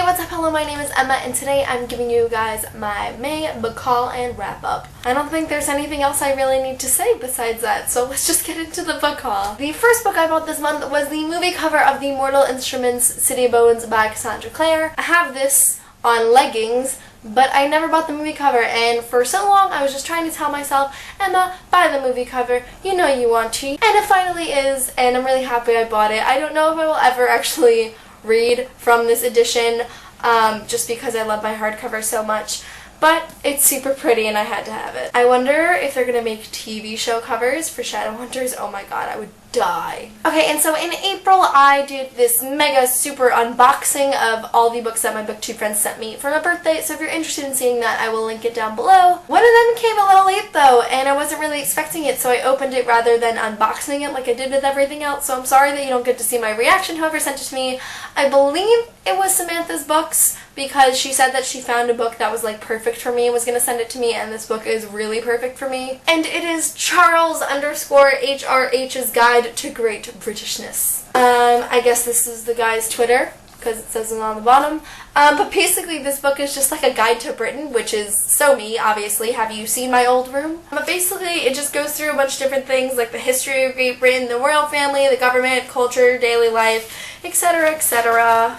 what's up? Hello, my name is Emma, and today I'm giving you guys my May book haul and wrap-up. I don't think there's anything else I really need to say besides that, so let's just get into the book haul. The first book I bought this month was the movie cover of The Mortal Instruments City of Bones by Cassandra Clare. I have this on leggings, but I never bought the movie cover, and for so long I was just trying to tell myself, Emma, buy the movie cover, you know you want to. And it finally is, and I'm really happy I bought it. I don't know if I will ever actually read from this edition, just because I love my hardcover so much, but it's super pretty and I had to have it. I wonder if they're gonna make TV show covers for Shadowhunters. Oh my god, I would die. Okay, and so in April I did this mega super unboxing of all the books that my booktube friends sent me for my birthday, so if you're interested in seeing that, I will link it down below. One of them came a little late though, and I wasn't really expecting it, so I opened it rather than unboxing it like I did with everything else, so I'm sorry that you don't get to see my reaction whoever sent it to me. I believe it was Samantha's books, because she said that she found a book that was like perfect for me and was going to send it to me, and this book is really perfect for me. And it is Charles_HRH's Guide to Great Britishness. I guess this is the guy's Twitter, because it says it on the bottom. But basically this book is just like a guide to Britain, which is so me, obviously. Have you seen my old room? But basically it just goes through a bunch of different things like the history of Great Britain, the royal family, the government, culture, daily life, etc, etc.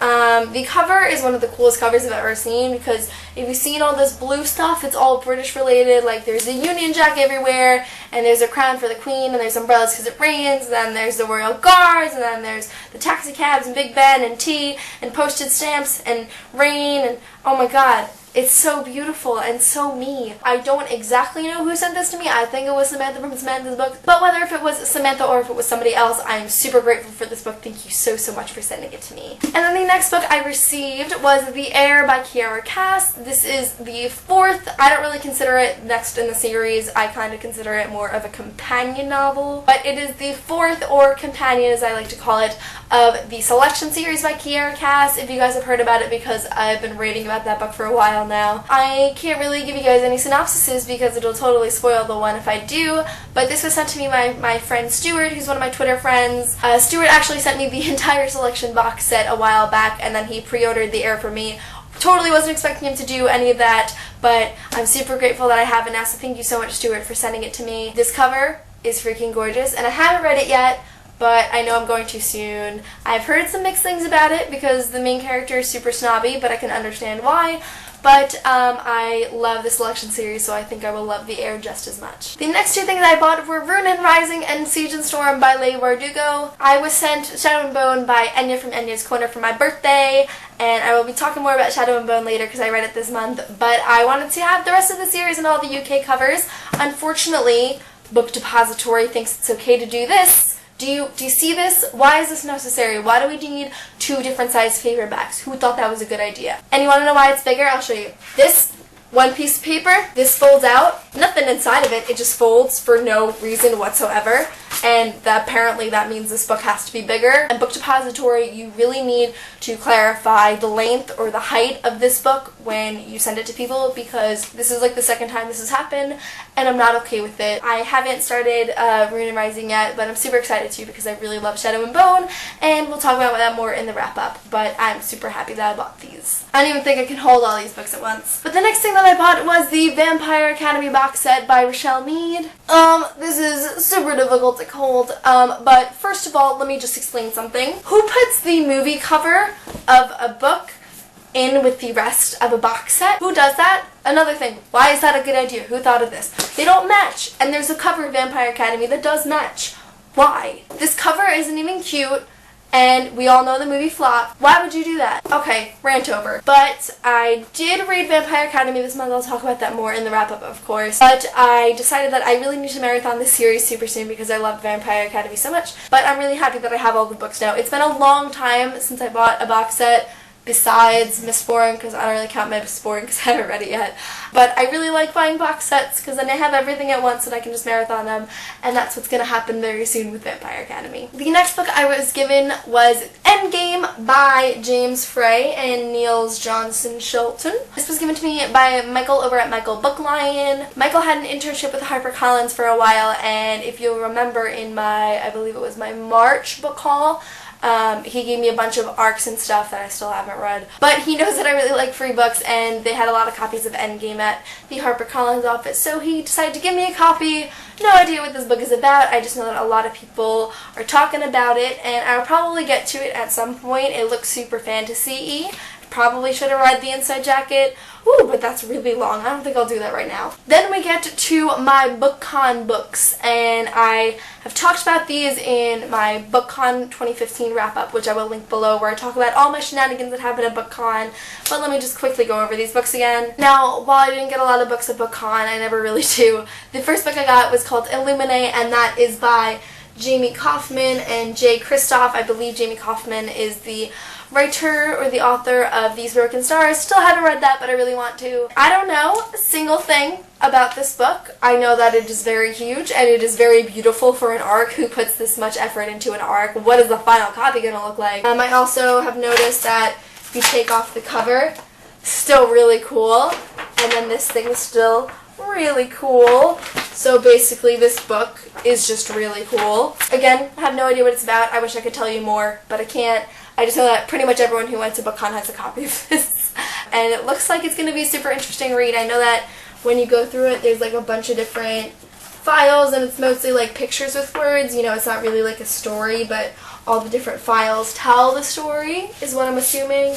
The cover is one of the coolest covers I've ever seen, because if you've seen all this blue stuff, it's all British related. Like there's a Union Jack everywhere, and there's a crown for the Queen, and there's umbrellas because it rains, and then there's the Royal Guards, and then there's the taxi cabs, and Big Ben, and tea, and postage stamps, and rain, and oh my god. It's so beautiful and so me. I don't exactly know who sent this to me. I think it was Samantha from Samantha's book. But whether if it was Samantha or if it was somebody else, I am super grateful for this book. Thank you so much for sending it to me. And then the next book I received was The Heir by Kiara Cass. This is the fourth. I don't really consider it next in the series. I kind of consider it more of a companion novel. But it is the fourth, or companion as I like to call it, of the Selection series by Kiara Cass. If you guys have heard about it, because I've been reading about that book for a while now. I can't really give you guys any synopsises because it'll totally spoil the one if I do, but this was sent to me by my friend Stuart, who's one of my Twitter friends. Stuart actually sent me the entire Selection box set a while back, and then he pre-ordered The Heir for me. Totally wasn't expecting him to do any of that, but I'm super grateful that I have it now, so thank you so much, Stuart, for sending it to me. This cover is freaking gorgeous, and I haven't read it yet, but I know I'm going to soon. I've heard some mixed things about it because the main character is super snobby, but I can understand why. But I love the Selection series, so I think I will love The Heir just as much. The next two things I bought were Rune and Rising and Siege and Storm by Leigh Bardugo. I was sent Shadow and Bone by Enya from Enya's Corner for my birthday, and I will be talking more about Shadow and Bone later because I read it this month, but I wanted to have the rest of the series and all the UK covers. Unfortunately, Book Depository thinks it's okay to do this. Do you see this? Why is this necessary? Why do we need two different size paperbacks? Who thought that was a good idea? And you want to know why it's bigger? I'll show you. This one piece of paper, this folds out. Nothing inside of it. It just folds for no reason whatsoever. And apparently that means this book has to be bigger. And Book Depository, you really need to clarify the length or the height of this book when you send it to people, because this is like the second time this has happened, and I'm not okay with it. I haven't started Rune and Rising yet, but I'm super excited to because I really love Shadow and Bone, and we'll talk about that more in the wrap-up, but I'm super happy that I bought these. I don't even think I can hold all these books at once. But the next thing that I bought was the Vampire Academy box set by Rochelle Mead. This is super difficult to hold, but first of all, let me just explain something. Who puts the movie cover of a book in with the rest of a box set? Who does that? Another thing, why is that a good idea? Who thought of this? They don't match, and there's a cover of Vampire Academy that does match. Why? This cover isn't even cute, and we all know the movie flopped. Why would you do that? Okay, rant over. But I did read Vampire Academy this month. I'll talk about that more in the wrap-up, of course. But I decided that I really need to marathon this series super soon because I love Vampire Academy so much. But I'm really happy that I have all the books now. It's been a long time since I bought a box set, besides Miss Boring, because I don't really count Miss Boring because I haven't read it yet. But I really like buying box sets because then I have everything at once and I can just marathon them, and that's what's going to happen very soon with Vampire Academy. The next book I was given was Endgame by James Frey and Niels Johnson Shilton. This was given to me by Michael over at Michael Book Lion. Michael had an internship with HarperCollins for a while, and if you'll remember in my, I believe it was my March book haul, He gave me a bunch of arcs and stuff that I still haven't read. But he knows that I really like free books, and they had a lot of copies of Endgame at the HarperCollins office, so he decided to give me a copy. No idea what this book is about. I just know that a lot of people are talking about it, and I'll probably get to it at some point. It looks super fantasy-y. Probably should have read the inside jacket. Ooh, but that's really long. I don't think I'll do that right now. Then we get to my BookCon books, and I have talked about these in my BookCon 2015 wrap-up, which I will link below, where I talk about all my shenanigans that happened at BookCon. But let me just quickly go over these books again. Now, while I didn't get a lot of books at BookCon, I never really do, the first book I got was called Illuminate, and that is by Jamie Kaufman and Jay Kristoff. I believe Jamie Kaufman is the writer or the author of These Broken Stars. Still haven't read that, but I really want to. I don't know a single thing about this book. I know that it is very huge and it is very beautiful for an ARC. Who puts this much effort into an ARC? What is the final copy going to look like? I also have noticed that if you take off the cover, still really cool, and then this thing is still really cool. So basically this book is just really cool. Again, I have no idea what it's about. I wish I could tell you more, but I can't. I just know that pretty much everyone who went to BookCon has a copy of this. And it looks like it's going to be a super interesting read. I know that when you go through it, there's like a bunch of different files, and it's mostly like pictures with words. You know, it's not really like a story, but all the different files tell the story, is what I'm assuming.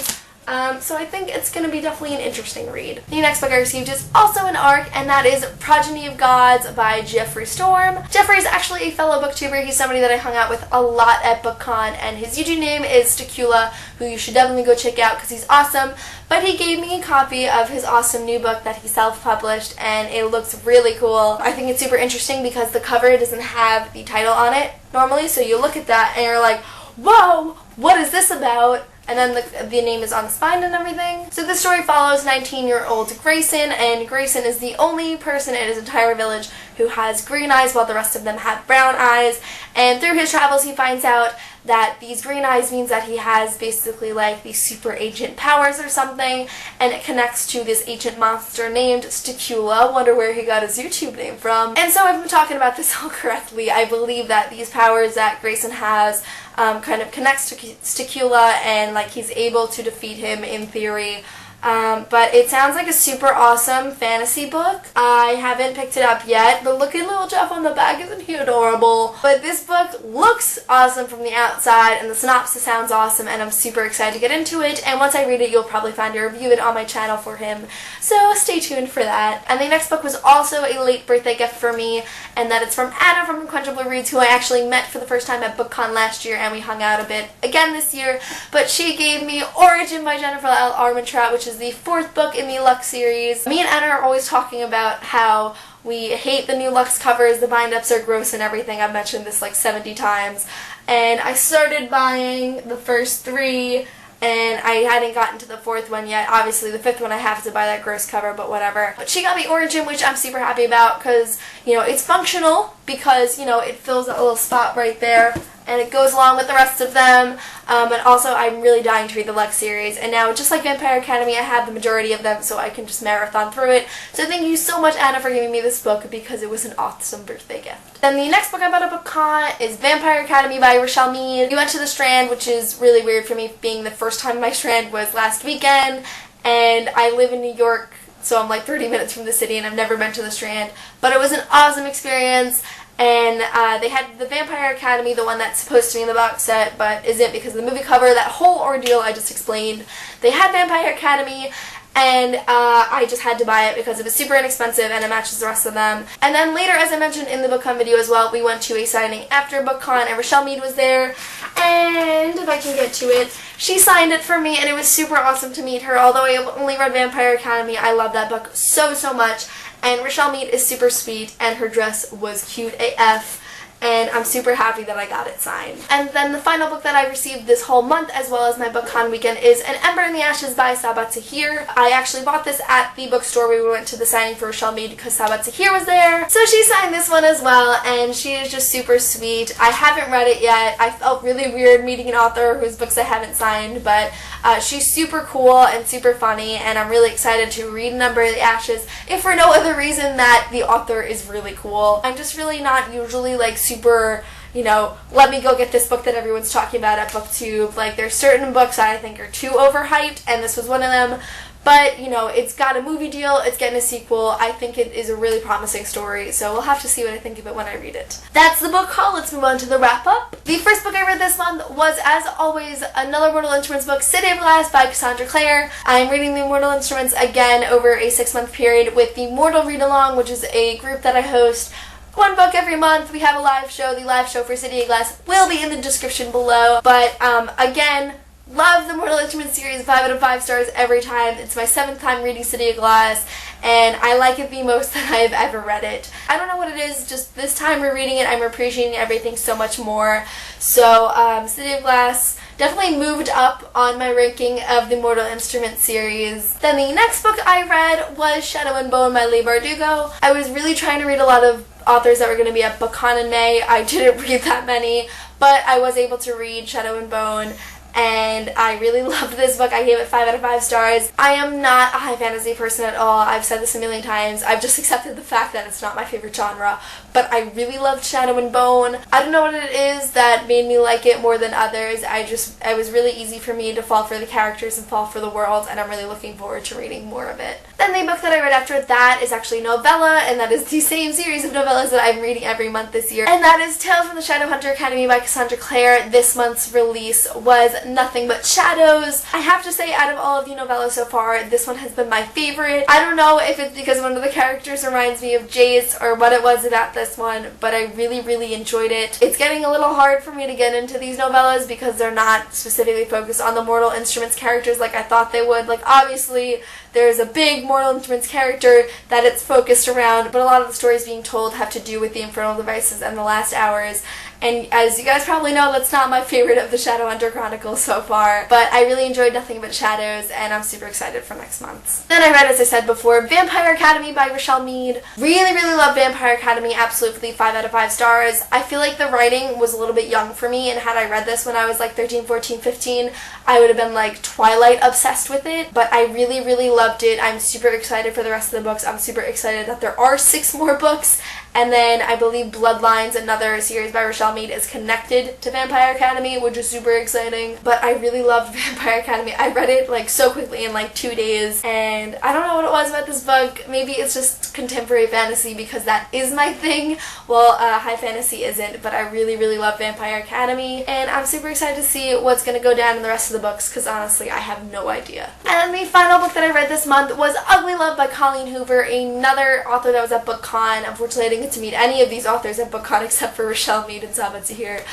So I think it's going to be definitely an interesting read. The next book I received is also an ARC, and that is Progeny of Gods by Jeffrey Storm. Jeffrey is actually a fellow booktuber. He's somebody that I hung out with a lot at BookCon, and his YouTube name is Sticula, who you should definitely go check out because he's awesome. But he gave me a copy of his awesome new book that he self-published, and it looks really cool. I think it's super interesting because the cover doesn't have the title on it normally, so you look at that and you're like, whoa, what is this about? And then the name is on the spine and everything. So the story follows 19-year-old Grayson, and Grayson is the only person in his entire village who has green eyes while the rest of them have brown eyes. And through his travels he finds out that these green eyes means that he has basically like these super agent powers or something, and it connects to this ancient monster named Sticula. Wonder where he got his YouTube name from. And so if I'm talking about this all correctly, I believe that these powers that Grayson has kind of connects to Sticula, and like he's able to defeat him in theory. But it sounds like a super awesome fantasy book. I haven't picked it up yet, but look at little Jeff on the back, isn't he adorable? But this book looks awesome from the outside, and the synopsis sounds awesome, and I'm super excited to get into it, and once I read it, you'll probably find a review of it on my channel for him, so stay tuned for that. And the next book was also a late birthday gift for me, and that is from Anna from Unquenchable Reads, who I actually met for the first time at BookCon last year, and we hung out a bit again this year, but she gave me Origin by Jennifer L. Armentrout, which is the fourth book in the Lux series. Me and Anna are always talking about how we hate the new Lux covers, the bind-ups are gross and everything. I've mentioned this like 70 times. And I started buying the first three, and I hadn't gotten to the fourth one yet. Obviously, the fifth one I have to buy that gross cover, but whatever. But she got me Origin, which I'm super happy about because, you know, it's functional because, you know, it fills that little spot right there, and it goes along with the rest of them. And also, I'm really dying to read the Lux series. And now, just like Vampire Academy, I have the majority of them, so I can just marathon through it. So thank you so much, Anna, for giving me this book because it was an awesome birthday gift. Then the next book I bought at BookCon is Vampire Academy by Rochelle Mead. We went to the Strand, which is really weird for me, being the first time my Strand was last weekend. And I live in New York, so I'm like 30 minutes from the city, and I've never been to the Strand. But it was an awesome experience. And they had the Vampire Academy, the one that's supposed to be in the box set, but isn't because of the movie cover, that whole ordeal I just explained. They had Vampire Academy, and I just had to buy it because it was super inexpensive and it matches the rest of them. And then later, as I mentioned in the BookCon video as well, we went to a signing after BookCon, and Rochelle Mead was there, and if I can get to it, she signed it for me, and it was super awesome to meet her. Although I only read Vampire Academy, I love that book so, so much. And Rochelle Mead is super sweet, and her dress was cute AF, and I'm super happy that I got it signed. And then the final book that I received this whole month, as well as my BookCon weekend, is An Ember in the Ashes by Sabat Tahir. I actually bought this at the bookstore where we went to the signing for Rochelle Mead because Sabat Tahir was there. So she signed this one as well, and she is just super sweet. I haven't read it yet. I felt really weird meeting an author whose books I haven't signed, but she's super cool and super funny, and I'm really excited to read An Ember in the Ashes, if for no other reason that the author is really cool. I'm just really not usually like super let me go get this book that everyone's talking about at BookTube. Like, there's certain books that I think are too overhyped, and this was one of them. But, it's got a movie deal, it's getting a sequel. I think it is a really promising story, so we'll have to see what I think of it when I read it. That's the book haul. Let's move on to the wrap-up. The first book I read this month was, as always, another Mortal Instruments book, City of Glass by Cassandra Clare. I'm reading the Mortal Instruments again over a 6-month period with the Mortal Read-Along, which is a group that I host. One book every month. We have a live show. The live show for City of Glass will be in the description below. But, again, love the Mortal Instruments series, 5 out of 5 stars every time. It's my 7th time reading City of Glass, and I like it the most that I've ever read it. I don't know what it is, just this time rereading it, I'm appreciating everything so much more. So, City of Glass definitely moved up on my ranking of the Mortal Instruments series. Then the next book I read was Shadow and Bone by Leigh Bardugo. I was really trying to read a lot of authors that were going to be at BookCon in May. I didn't read that many, but I was able to read Shadow and Bone, and I really loved this book. I gave it 5 out of 5 stars. I am not a high fantasy person at all. I've said this a million times. I've just accepted the fact that it's not my favorite genre, but I really loved Shadow and Bone. I don't know what it is that made me like it more than others. It was really easy for me to fall for the characters and fall for the world, and I'm really looking forward to reading more of it. Then the book that I read after that is actually a novella, and that is the same series of novellas that I'm reading every month this year, and that is Tales from the Shadowhunter Academy by Cassandra Clare. This month's release was Nothing But Shadows. I have to say, out of all of the novellas so far, this one has been my favorite. I don't know if it's because one of the characters reminds me of Jace or what it was about this one, but I really, really enjoyed it. It's getting a little hard for me to get into these novellas because they're not specifically focused on the Mortal Instruments characters like I thought they would. Like, obviously, there's a big Mortal Instruments character that it's focused around, but a lot of the stories being told have to do with the Infernal Devices and the Last Hours. And as you guys probably know, that's not my favorite of the Shadowhunter Chronicles so far, but I really enjoyed Nothing But Shadows, and I'm super excited for next month's. Then I read, as I said before, Vampire Academy by Rochelle Mead. Really, really love Vampire Academy, absolutely 5 out of 5 stars. I feel like the writing was a little bit young for me, and had I read this when I was like 13, 14, 15, I would have been like Twilight obsessed with it, but I really, really loved it. I'm super excited for the rest of the books. I'm super excited that there are 6 more books, and then I believe Bloodlines, another series by Rochelle Mead, is connected to Vampire Academy, which is super exciting. But I really loved Vampire Academy. I read it like so quickly in like 2 days, and I don't know what it was about this book. Maybe it's just contemporary fantasy because that is my thing. Well, high fantasy isn't, but I really, really love Vampire Academy, and I'm super excited to see what's going to go down in the rest of the books because honestly, I have no idea. And the final book that I read this month was Ugly Love by Colleen Hoover, another author that was at BookCon. Unfortunately, I didn't get to meet any of these authors at BookCon except for Rochelle Mead and Saba Tahir.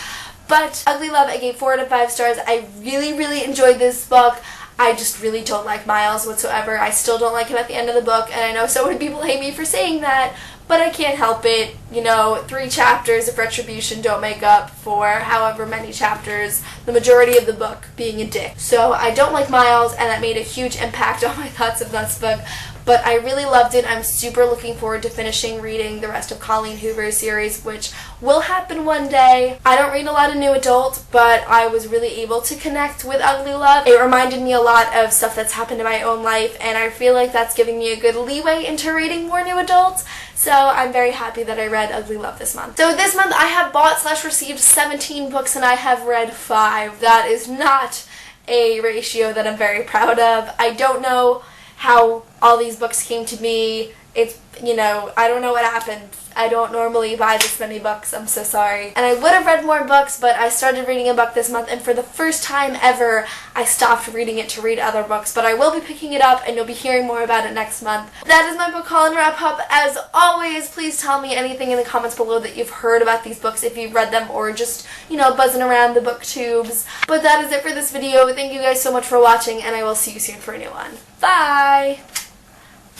But Ugly Love, I gave 4 out of 5 stars. I really, really enjoyed this book. I just really don't like Miles whatsoever. I still don't like him at the end of the book, and I know so many people hate me for saying that, but I can't help it. 3 chapters of retribution don't make up for however many chapters, the majority of the book being a dick. So I don't like Miles, and that made a huge impact on my thoughts of this book. But I really loved it. I'm super looking forward to finishing reading the rest of Colleen Hoover's series, which will happen one day. I don't read a lot of new adult, but I was really able to connect with Ugly Love. It reminded me a lot of stuff that's happened in my own life, and I feel like that's giving me a good leeway into reading more new adult. So I'm very happy that I read Ugly Love this month. So this month I have bought/received 17 books and I have read 5. That is not a ratio that I'm very proud of. I don't know how all these books came to me. It's, I don't know what happened. I don't normally buy this many books. I'm so sorry. And I would have read more books, but I started reading a book this month, and for the first time ever, I stopped reading it to read other books. But I will be picking it up, and you'll be hearing more about it next month. That is my book haul and wrap up. As always, please tell me anything in the comments below that you've heard about these books, if you've read them, or just, buzzing around the booktubes. But that is it for this video. Thank you guys so much for watching, and I will see you soon for a new one. Bye!